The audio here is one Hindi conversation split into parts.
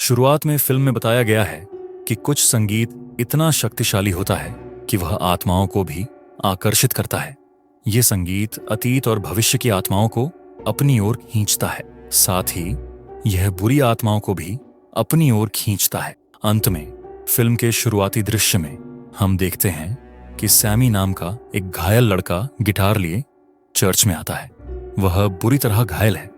शुरुआत में फिल्म में बताया गया है कि कुछ संगीत इतना शक्तिशाली होता है कि वह आत्माओं को भी आकर्षित करता है। ये संगीत अतीत और भविष्य की आत्माओं को अपनी ओर खींचता है, साथ ही यह बुरी आत्माओं को भी अपनी ओर खींचता है। अंत में फिल्म के शुरुआती दृश्य में हम देखते हैं कि सैमी नाम का एक घायल लड़का गिटार लिए चर्च में आता है। वह बुरी तरह घायल है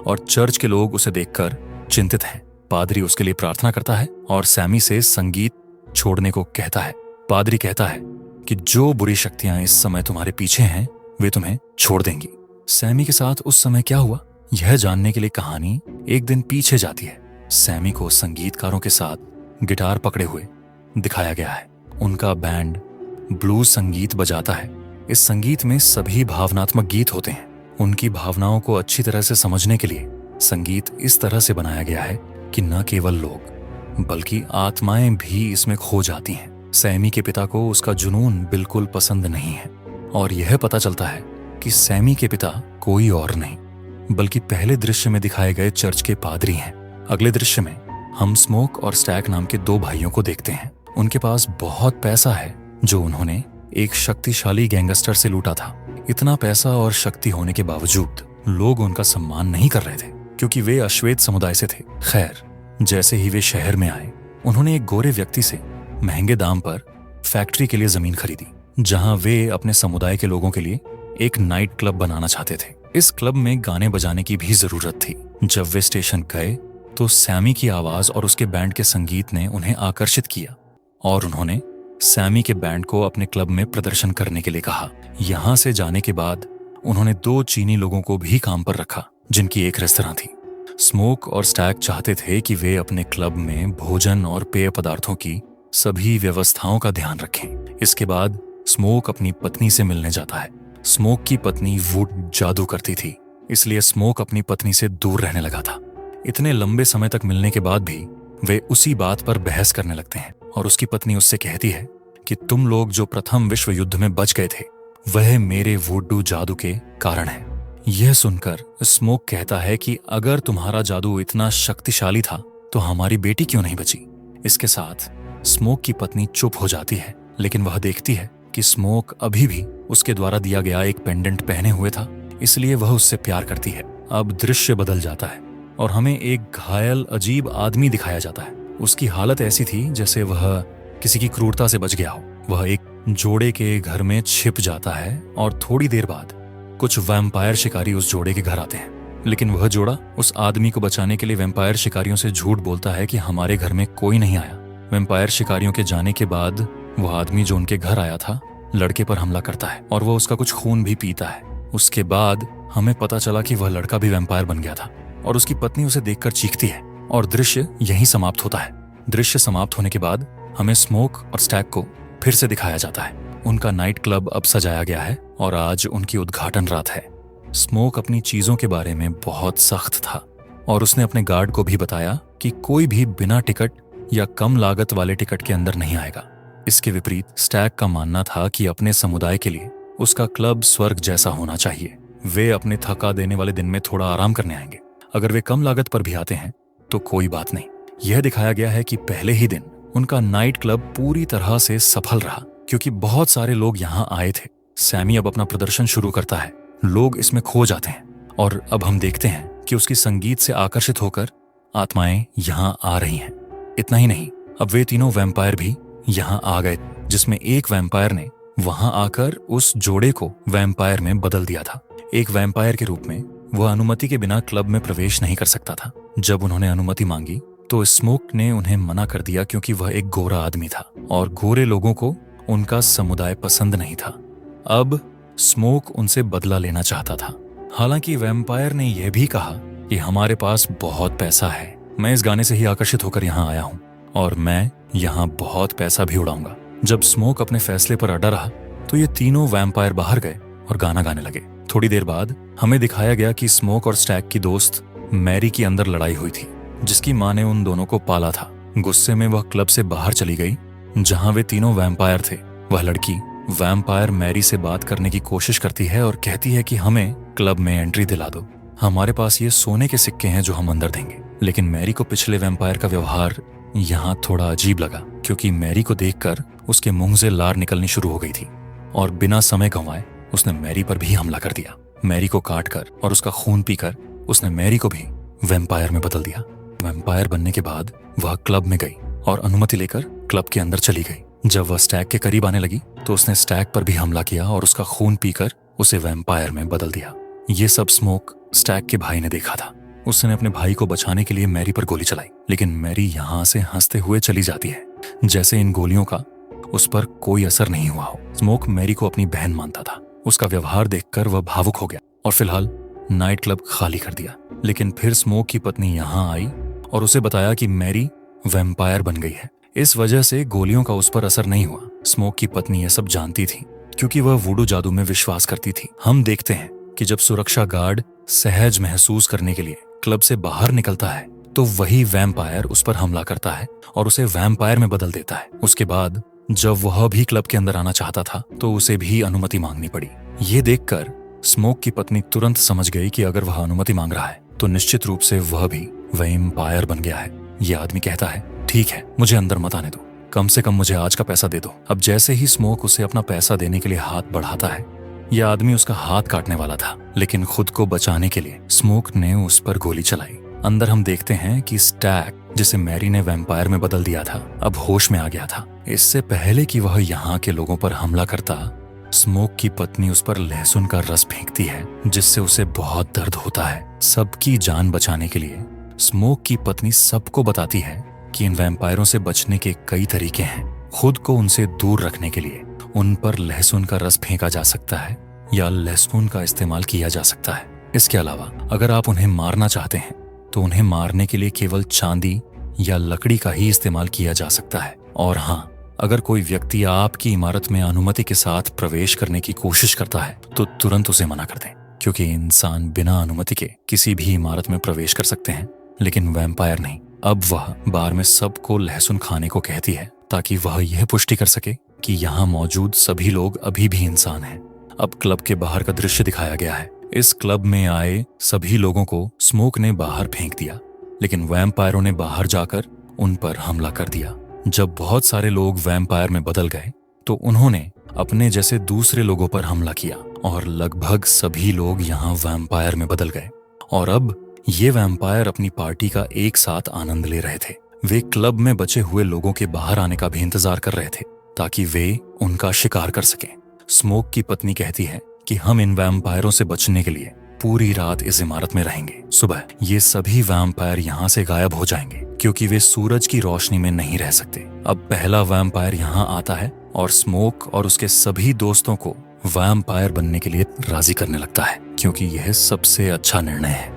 और चर्च के लोग उसे देखकर चिंतित हैं। पादरी उसके लिए प्रार्थना करता है और सैमी से संगीत छोड़ने को कहता है। पादरी कहता है कि जो बुरी शक्तियां इस समय तुम्हारे पीछे हैं वे तुम्हें छोड़ देंगी। सैमी के साथ उस समय क्या हुआ, यह जानने के लिए कहानी एक दिन पीछे जाती है। सैमी को संगीतकारों के साथ गिटार पकड़े हुए दिखाया गया है। उनका बैंड ब्लूज संगीत बजाता है। इस संगीत में सभी भावनात्मक गीत होते हैं। उनकी भावनाओं को अच्छी तरह से समझने के लिए संगीत इस तरह से बनाया गया है कि न केवल लोग बल्कि आत्माएं भी इसमें खो जाती हैं। सैमी के पिता को उसका जुनून बिल्कुल पसंद नहीं है और यह पता चलता है कि सैमी के पिता कोई और नहीं बल्कि पहले दृश्य में दिखाए गए चर्च के पादरी हैं। अगले दृश्य में हम स्मोक और स्टैक नाम के दो भाइयों को देखते हैं। उनके पास बहुत पैसा है जो उन्होंने एक शक्तिशाली गैंगस्टर से लूटा था। इतना पैसा और शक्ति होने के बावजूद लोग उनका सम्मान नहीं कर रहे थे क्योंकि वे अश्वेत समुदाय से थे। खैर, जैसे ही वे शहर में आए उन्होंने एक गोरे व्यक्ति से महंगे दाम पर फैक्ट्री के लिए जमीन खरीदी जहां वे अपने समुदाय के लोगों के लिए एक नाइट क्लब बनाना चाहते थे। इस क्लब में गाने बजाने की भी जरूरत थी। जब वे स्टेशन गए तो सैमी की आवाज और उसके बैंड के संगीत ने उन्हें आकर्षित किया और उन्होंने सैमी के बैंड को अपने क्लब में प्रदर्शन करने के लिए कहा। यहां से जाने के बाद उन्होंने दो चीनी लोगों को भी काम पर रखा जिनकी एक रेस्तरां थी। स्मोक और स्टैक चाहते थे कि वे अपने क्लब में भोजन और पेय पदार्थों की सभी व्यवस्थाओं का ध्यान रखें। इसके बाद स्मोक अपनी पत्नी से मिलने जाता है। स्मोक की पत्नी वुड जादू करती थी, इसलिए स्मोक अपनी पत्नी से दूर रहने लगा था। इतने लंबे समय तक मिलने के बाद भी वे उसी बात पर बहस करने लगते हैं और उसकी पत्नी उससे कहती है कि तुम लोग जो प्रथम विश्व युद्ध में बच गए थे वह मेरे वुडू जादू के कारण है। यह सुनकर स्मोक कहता है कि अगर तुम्हारा जादू इतना शक्तिशाली था तो हमारी बेटी क्यों नहीं बची। इसके साथ स्मोक की पत्नी चुप हो जाती है, लेकिन वह देखती है कि स्मोक अभी भी उसके द्वारा दिया गया एक पेंडेंट पहने हुए था, इसलिए वह उससे प्यार करती है। अब दृश्य बदल जाता है और हमें एक घायल अजीब आदमी दिखाया जाता है। उसकी हालत ऐसी थी जैसे वह किसी की क्रूरता से बच गया हो। वह एक जोड़े के घर में छिप जाता है और थोड़ी देर बाद कुछ वैम्पायर शिकारी उस जोड़े के घर आते हैं, लेकिन वह जोड़ा उस आदमी को बचाने के लिए वैम्पायर शिकारियों से झूठ बोलता है कि हमारे घर में कोई नहीं आया। वैम्पायर शिकारियों के जाने के बाद वह आदमी जो उनके घर आया था लड़के पर हमला करता है और वह उसका कुछ खून भी पीता है। उसके बाद हमें पता चला कि वह लड़का भी वैम्पायर बन गया था और उसकी पत्नी उसे देखकर चीखती है और दृश्य यहीं समाप्त होता है। दृश्य समाप्त होने के बाद हमें स्मोक और स्टैक को फिर से दिखाया जाता है। उनका नाइट क्लब अब सजाया गया है और आज उनकी उद्घाटन रात है। स्मोक अपनी चीजों के बारे में बहुत सख्त था और उसने अपने गार्ड को भी बताया कि कोई भी बिना टिकट या कम लागत वाले टिकट के अंदर नहीं आएगा। इसके विपरीत स्टैक का मानना था कि अपने समुदाय के लिए उसका क्लब स्वर्ग जैसा होना चाहिए। वे अपने थका देने वाले दिन में थोड़ा आराम करने आएंगे। अगर वे कम लागत पर भी आते हैं तो कोई बात नहीं। यह दिखाया गया है कि पहले ही दिन उनका नाइट क्लब पूरी तरह से सफल रहा क्योंकि बहुत सारे लोग यहाँ आए थे। सैमी अब अपना प्रदर्शन शुरू करता है। लोग इसमें खो जाते हैं और अब हम देखते हैं कि उसकी संगीत से आकर्षित होकर आत्माएं यहाँ आ रही हैं। इतना ही नहीं, अब वे तीनों वैम्पायर भी यहाँ आ गए, जिसमें एक वैम्पायर ने वहां आकर उस जोड़े को वैम्पायर में बदल दिया था। एक वैम्पायर के रूप में वह अनुमति के बिना क्लब में प्रवेश नहीं कर सकता था। जब उन्होंने अनुमति मांगी तो स्मोक ने उन्हें मना कर दिया क्योंकि वह एक गोरा आदमी था और गोरे लोगों को उनका समुदाय पसंद नहीं था। अब स्मोक उनसे बदला लेना चाहता था। हालांकि वैम्पायर ने यह भी कहा कि हमारे पास बहुत पैसा है, मैं इस गाने से ही आकर्षित होकर यहाँ आया हूँ और मैं यहाँ बहुत पैसा भी उड़ाऊंगा। जब स्मोक अपने फैसले पर अड़ा रहा तो ये तीनों वैम्पायर बाहर गए और गाना गाने लगे। थोड़ी देर बाद हमें दिखाया गया कि स्मोक और स्टैक की दोस्त मैरी की अंदर लड़ाई हुई थी, जिसकी माँ ने उन दोनों को पाला था। गुस्से में वह क्लब से बाहर चली गई जहां वे तीनों वैम्पायर थे। वह लड़की वैम्पायर मैरी से बात करने की कोशिश करती है और कहती है कि हमें क्लब में एंट्री दिला दो, हमारे पास ये सोने के सिक्के हैं जो हम अंदर देंगे। लेकिन मैरी को पिछले वैम्पायर का व्यवहार यहाँ थोड़ा अजीब लगा, क्योंकि मैरी को देखकर उसके मुंह से लार निकलनी शुरू हो गई थी और बिना समय गंवाए उसने मैरी पर भी हमला कर दिया। मैरी को काटकर और उसका खून पीकर उसने मैरी को भी वैम्पायर में बदल दिया। वैम्पायर बनने के बाद वह क्लब में गई और अनुमति लेकर क्लब के अंदर चली गई। जब वह स्टैग के करीब आने लगी तो उसने स्टैग पर भी हमला किया और उसका खून पीकर उसे वैम्पायर में बदल दिया। ये सब स्मोक स्टैग के भाई ने देखा था। उसने अपने भाई को बचाने के लिए मैरी पर गोली चलाई, लेकिन मैरी यहाँ से हंसते हुए चली जाती है, जैसे इन गोलियों का उस पर कोई असर नहीं हुआ हो। स्मोक मैरी को अपनी बहन मानता था। उसका व्यवहार देखकर वह भावुक हो गया और फिलहाल नाइट क्लब खाली कर दिया। लेकिन फिर स्मोक की पत्नी यहाँ आई और उसे बताया कि मैरी वैम्पायर बन गई है। इस वजह से गोलियों का उस पर असर नहीं हुआ। स्मोक की पत्नी यह सब जानती थी, क्योंकि वह वुडू जादू में विश्वास करती थी। हम देखते हैं कि जब सुरक्षा गार्ड सहज महसूस करने के लिए क्लब से बाहर निकलता है तो वही वैम्पायर उस पर हमला करता है और उसे वैम्पायर में बदल देता है। उसके बाद जब वह भी क्लब के अंदर आना चाहता था तो उसे भी अनुमति मांगनी पड़ी। ये देखकर स्मोक की पत्नी तुरंत समझ गई कि अगर वह अनुमति मांग रहा है तो निश्चित रूप से वह भी वैम्पायर बन गया है। यह आदमी कहता है, ठीक है, मुझे अंदर मत आने दो, कम से कम मुझे आज का पैसा दे दो। अब जैसे ही स्मोक उसे अपना पैसा देने के लिए हाथ बढ़ाता है, यह आदमी उसका हाथ काटने वाला था, लेकिन खुद को बचाने के लिए स्मोक ने उस पर गोली चलाई। अंदर हम देखते हैं कि स्टैग, जिसे मैरी ने वैम्पायर में बदल दिया था, अब होश में आ गया था। इससे पहले कि वह यहाँ के लोगों पर हमला करता, स्मोक की पत्नी उस पर लहसुन का रस फेंकती है, जिससे उसे बहुत दर्द होता है। सबकी जान बचाने के लिए स्मोक की पत्नी सबको बताती है कि इन वैम्पायरों से बचने के कई तरीके हैं। खुद को उनसे दूर रखने के लिए उन पर लहसुन का रस फेंका जा सकता है या लहसुन का इस्तेमाल किया जा सकता है। इसके अलावा अगर आप उन्हें मारना चाहते हैं तो उन्हें मारने के लिए केवल चांदी या लकड़ी का ही इस्तेमाल किया जा सकता है। और हाँ, अगर कोई व्यक्ति आपकी इमारत में अनुमति के साथ प्रवेश करने की कोशिश करता है तो तुरंत उसे मना कर दें, क्योंकि इंसान बिना अनुमति के किसी भी इमारत में प्रवेश कर सकते हैं, लेकिन वैम्पायर नहीं। अब वह बार में सबको लहसुन खाने को कहती है ताकि वह यह पुष्टि कर सके कि यहाँ मौजूद सभी लोग अभी भी इंसान हैं। अब क्लब के बाहर का दृश्य दिखाया गया है। इस क्लब में आए सभी लोगों को स्मोक ने बाहर फेंक दिया, लेकिन वैम्पायरों ने बाहर जाकर उन पर हमला कर दिया। जब बहुत सारे लोग वैम्पायर में बदल गए तो उन्होंने अपने जैसे दूसरे लोगों पर हमला किया और लगभग सभी लोग यहाँ वैम्पायर में बदल गए। और अब ये वैम्पायर अपनी पार्टी का एक साथ आनंद ले रहे थे। वे क्लब में बचे हुए लोगों के बाहर आने का भी इंतजार कर रहे थे ताकि वे उनका शिकार कर सकें। स्मोक की पत्नी कहती है कि हम इन वैम्पायरों से बचने के लिए पूरी रात इस इमारत में रहेंगे। सुबह ये सभी वैम्पायर यहाँ से गायब हो जाएंगे, क्योंकि वे सूरज की रोशनी में नहीं रह सकते। अब पहला वैम्पायर यहाँ आता है और स्मोक और उसके सभी दोस्तों को वैम्पायर बनने के लिए राजी करने लगता है, क्योंकि यह सबसे अच्छा निर्णय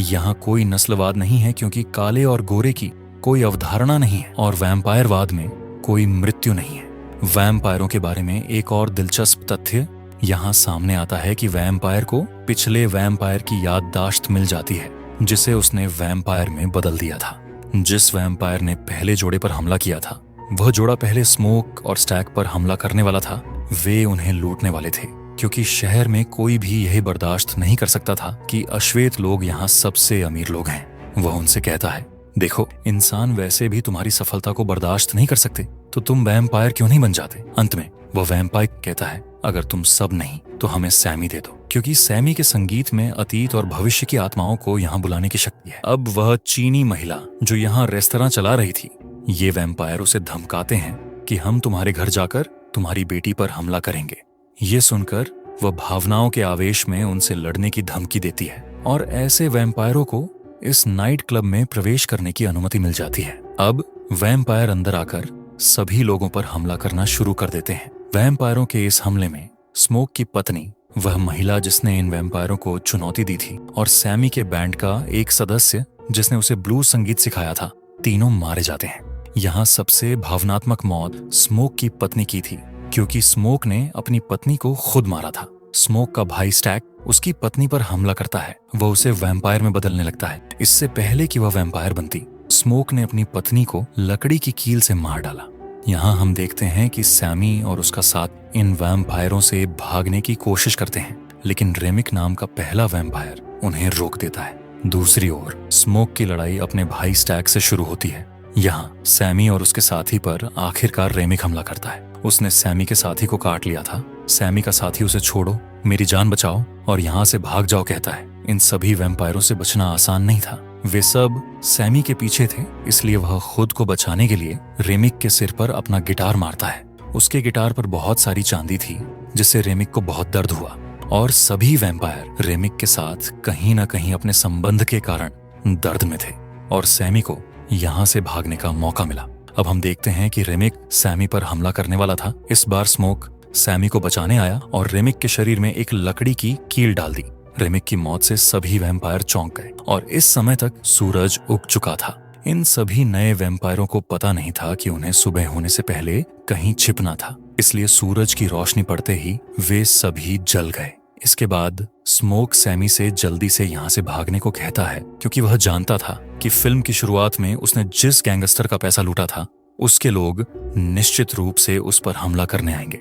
यहाँ कोई नस्लवाद नहीं है, क्योंकि काले और गोरे की कोई अवधारणा नहीं है और वैम्पायरवाद में कोई मृत्यु नहीं है। वैम्पायरों के बारे में एक और दिलचस्प तथ्य यहाँ सामने आता है कि वैम्पायर को पिछले वैम्पायर की याददाश्त मिल जाती है, जिसे उसने वैम्पायर में बदल दिया था। जिस वैम्पायर ने पहले जोड़े पर हमला किया था, वह जोड़ा पहले स्मोक और स्टैग पर हमला करने वाला था। वे उन्हें लूटने वाले थे, क्योंकि शहर में कोई भी यह बर्दाश्त नहीं कर सकता था कि अश्वेत लोग यहाँ सबसे अमीर लोग हैं। वह उनसे कहता है, देखो, इंसान वैसे भी तुम्हारी सफलता को बर्दाश्त नहीं कर सकते, तो तुम वैम्पायर क्यों नहीं बन जाते। अंत में वह वैम्पायर कहता है, अगर तुम सब नहीं तो हमें सैमी दे दो, क्योंकि सैमी के संगीत में अतीत और भविष्य की आत्माओं को यहाँ बुलाने की शक्ति है। अब वह चीनी महिला जो यहाँ रेस्तरां चला रही थी, ये वैम्पायर उसे धमकाते हैं कि हम तुम्हारे घर जाकर तुम्हारी बेटी पर हमला करेंगे। ये सुनकर वह भावनाओं के आवेश में उनसे लड़ने की धमकी देती है और ऐसे वैम्पायरों को इस नाइट क्लब में प्रवेश करने की अनुमति मिल जाती है। अब वैम्पायर अंदर आकर सभी लोगों पर हमला करना शुरू कर देते हैं। वैम्पायरों के इस हमले में स्मोक की पत्नी, वह महिला जिसने इन वैम्पायरों को चुनौती दी थी, और सैमी के बैंड का एक सदस्य जिसने उसे ब्लूज संगीत सिखाया था, तीनों मारे जाते हैं। यहाँ सबसे भावनात्मक मौत स्मोक की पत्नी की थी, क्योंकि स्मोक ने अपनी पत्नी को खुद मारा था। स्मोक का भाई स्टैग उसकी पत्नी पर हमला करता है। वह उसे वैम्पायर में बदलने लगता है। इससे पहले कि वह वैम्पायर बनती, स्मोक ने अपनी पत्नी को लकड़ी की कील से मार डाला। यहाँ हम देखते हैं कि सैमी और उसका साथ इन वैम्पायरों से भागने की कोशिश करते हैं, लेकिन रेमिक नाम का पहला वैम्पायर उन्हें रोक देता है। दूसरी ओर स्मोक की लड़ाई अपने भाई स्टैग से शुरू होती है। यहाँ सैमी और उसके साथी पर आखिरकार रेमिक हमला करता है। उसने सैमी के साथी को काट लिया था। सैमी का साथी उसे छोड़ो, मेरी जान बचाओ और यहाँ से भाग जाओ कहता है। इन सभी वैम्पायरों से बचना आसान नहीं था। वे सब सैमी के पीछे थे, इसलिए वह खुद को बचाने के लिए रेमिक के सिर पर अपना गिटार मारता है। उसके गिटार पर बहुत सारी चांदी थी, जिससे रेमिक को बहुत दर्द हुआ। और सभी वैम्पायर रेमिक के साथ कहीं ना कहीं अपने संबंध के कारण दर्द में थे और सैमी को यहाँ से भागने का मौका मिला। अब हम देखते हैं कि रेमिक सैमी पर हमला करने वाला था। इस बार स्मोक सैमी को बचाने आया और रेमिक के शरीर में एक लकड़ी की कील डाल दी। रेमिक की मौत से सभी वैम्पायर चौंक गए और इस समय तक सूरज उग चुका था। इन सभी नए वैम्पायरों को पता नहीं था कि उन्हें सुबह होने से पहले कहीं छिपना था, इसलिए सूरज की रोशनी पड़ते ही वे सभी जल गए। इसके बाद स्मोक सैमी से जल्दी से यहाँ से भागने को कहता है, क्योंकि वह जानता था कि फिल्म की शुरुआत में उसने जिस गैंगस्टर का पैसा लूटा था उसके लोग निश्चित रूप से उस पर हमला करने आएंगे।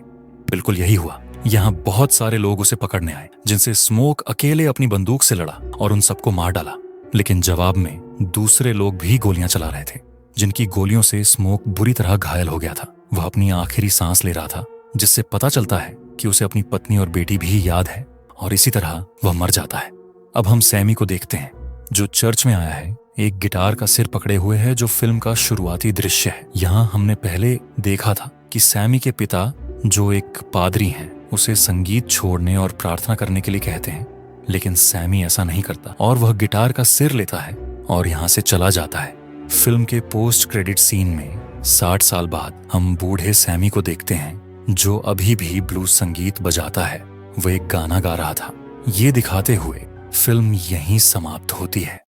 बिल्कुल यही हुआ। यहाँ बहुत सारे लोग उसे पकड़ने आए, जिनसे स्मोक अकेले अपनी बंदूक से लड़ा और उन सबको मार डाला। लेकिन जवाब में दूसरे लोग भी गोलियां चला रहे थे, जिनकी गोलियों से स्मोक बुरी तरह घायल हो गया था। वह अपनी आखिरी सांस ले रहा था, जिससे पता चलता है कि उसे अपनी पत्नी और बेटी भी याद है, और इसी तरह वह मर जाता है। अब हम सैमी को देखते हैं, जो चर्च में आया है, एक गिटार का सिर पकड़े हुए है, जो फिल्म का शुरुआती दृश्य है। यहाँ हमने पहले देखा था कि सैमी के पिता, जो एक पादरी हैं, उसे संगीत छोड़ने और प्रार्थना करने के लिए कहते हैं, लेकिन सैमी ऐसा नहीं करता और वह गिटार का सिर लेता है और यहाँ से चला जाता है। फिल्म के पोस्ट क्रेडिट सीन में 60 साल बाद हम बूढ़े सैमी को देखते हैं, जो अभी भी ब्लूज संगीत बजाता है। वह एक गाना गा रहा था। ये दिखाते हुए फिल्म यहीं समाप्त होती है।